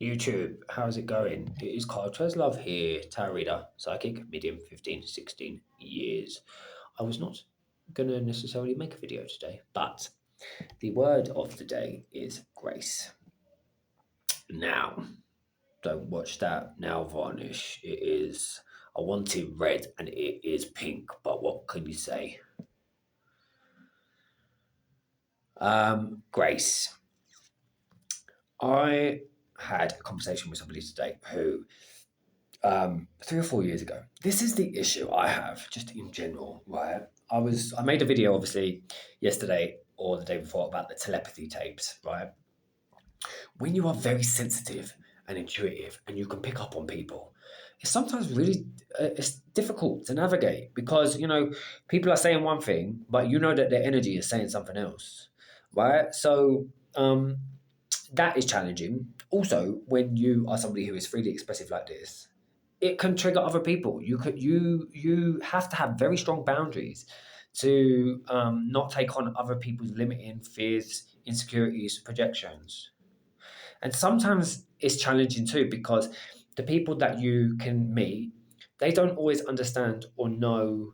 YouTube, how's it going? It is Carl Love here, tarot reader, psychic, medium, 15, 16 years. I was not going to necessarily make a video today, but the word of the day is grace. Now, don't watch that now varnish. It is, I wanted red and it is pink, but what can you say? Grace. I had a conversation with somebody today who 3 or 4 years ago. This is the issue I have just in general, right? I made a video obviously yesterday or the day before about the telepathy tapes, right? When you are very sensitive and intuitive and you can pick up on people, it's sometimes really it's difficult to navigate because people are saying one thing, but you know that their energy is saying something else, right? So that is challenging. Also, when you are somebody who is freely expressive like this, it can trigger other people. You have to have very strong boundaries to not take on other people's limiting fears, insecurities, projections. And sometimes it's challenging too because the people that you can meet, they don't always understand or know,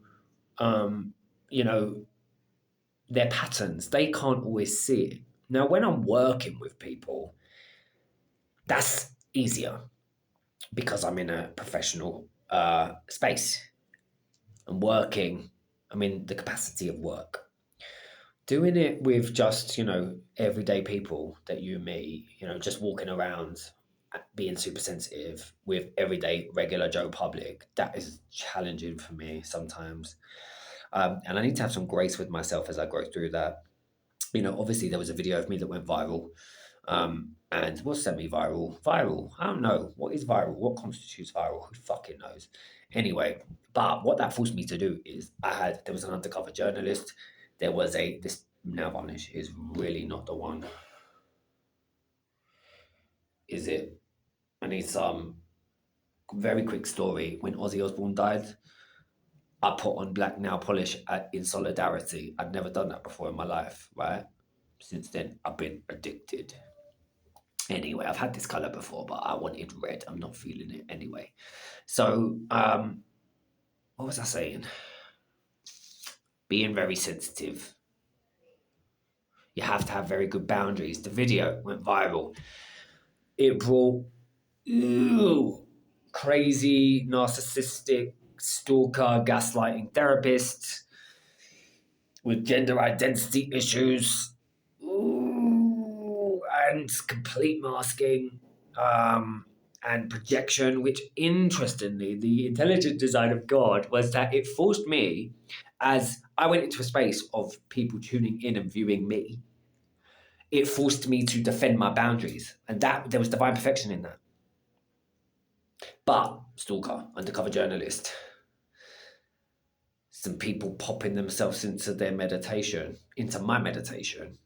um, you know, their patterns. They can't always see it. Now, when I'm working with people, that's easier because I'm in a professional space. I'm working. I'm in the capacity of work. Doing it with just everyday people that you meet, just walking around, being super sensitive with everyday regular Joe public, that is challenging for me sometimes. And I need to have some grace with myself as I go through that. Obviously there was a video of me that went viral, and was semi-viral. Viral, I don't know what is viral. What constitutes viral? Who fucking knows? Anyway, but what that forced me to do is there was an undercover journalist. There was this now varnish is really not the one, is it? I need some very quick story. When Ozzy Osbourne died, I put on black nail polish in solidarity. I'd never done that before in my life, right? Since then, I've been addicted. Anyway, I've had this color before, but I wanted red. I'm not feeling it anyway. So, what was I saying? Being very sensitive. You have to have very good boundaries. The video went viral. It brought crazy, narcissistic, stalker, gaslighting therapists with gender identity issues, and complete masking, and projection, which interestingly, the intelligent design of God was that it forced me, as I went into a space of people tuning in and viewing me, it forced me to defend my boundaries. And that there was divine perfection in that. But stalker, undercover journalist, some people popping themselves into my meditation,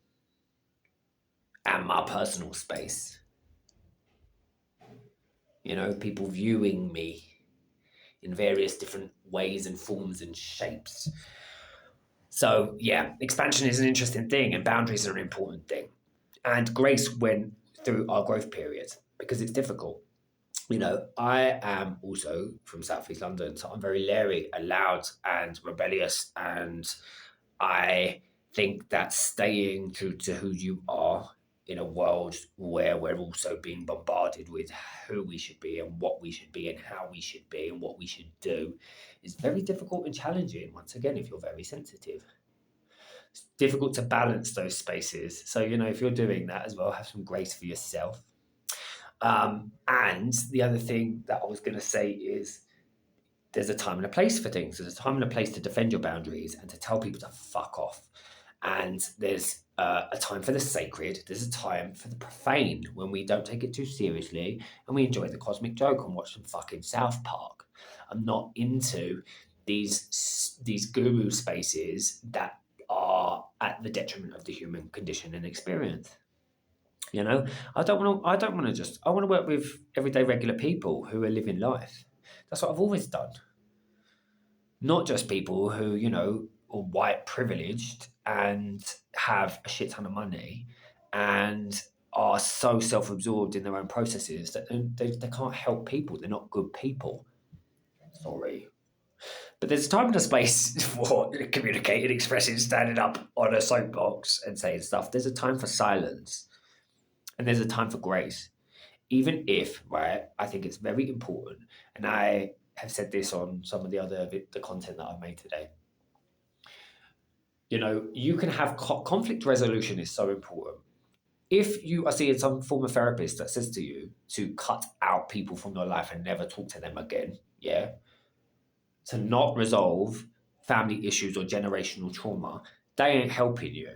and my personal space. People viewing me in various different ways and forms and shapes. So, yeah, expansion is an interesting thing, and boundaries are an important thing. And grace went through our growth period because it's difficult. I am also from Southeast London, so I'm very leery and loud and rebellious. And I think that staying true to who you are in a world where we're also being bombarded with who we should be and what we should be and how we should be and what we should do is very difficult and challenging, once again, if you're very sensitive. It's difficult to balance those spaces. So, if you're doing that as well, have some grace for yourself. And the other thing that I was going to say is there's a time and a place for things. There's a time and a place to defend your boundaries and to tell people to fuck off. And there's a time for the sacred. There's a time for the profane when we don't take it too seriously and we enjoy the cosmic joke and watch some fucking South Park. I'm not into these guru spaces that are at the detriment of the human condition and experience. I want to work with everyday regular people who are living life. That's what I've always done. Not just people who, are white privileged and have a shit ton of money and are so self-absorbed in their own processes that they can't help people. They're not good people. Sorry. But there's a time and a space for communicating, expressing, standing up on a soapbox and saying stuff. There's a time for silence and there's a time for grace. Even if, right, I think it's very important, and I have said this on some of the content that I've made today. You know, you can have conflict resolution is so important. If you are seeing some former therapist that says to you to cut out people from your life and never talk to them again, yeah, to not resolve family issues or generational trauma, they ain't helping you.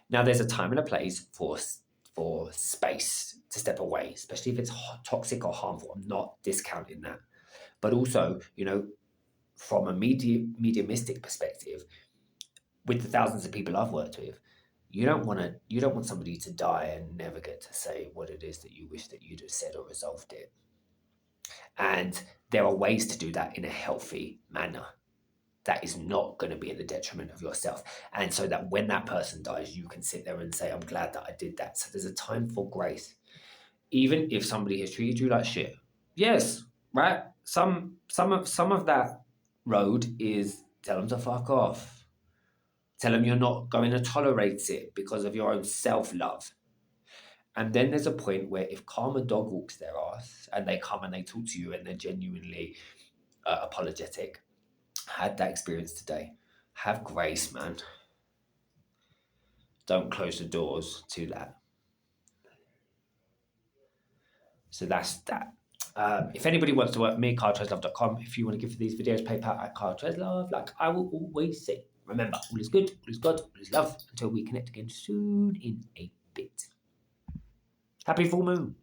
Now, there's a time and a place for space to step away, especially if it's toxic or harmful. I'm not discounting that, but also, you know, from a mediumistic perspective, with the thousands of people I've worked with, you don't want somebody to die and never get to say what it is that you wish that you'd have said or resolved it. And there are ways to do that in a healthy manner. That is not going to be in the detriment of yourself. And so that when that person dies, you can sit there and say, I'm glad that I did that. So there's a time for grace. Even if somebody has treated you like shit. Yes, right? Some of that road is tell them to fuck off. Tell them you're not going to tolerate it because of your own self-love. And then there's a point where if karma dog walks their ass and they come and they talk to you and they're genuinely apologetic, had that experience today. Have grace, man. Don't close the doors to that. So that's that. If anybody wants to work with me, carltreslove.com. If you want to give for these videos, PayPal at carltreslove. Like I will always say, remember, all is good, all is God, all is love. Until we connect again soon in a bit. Happy full moon.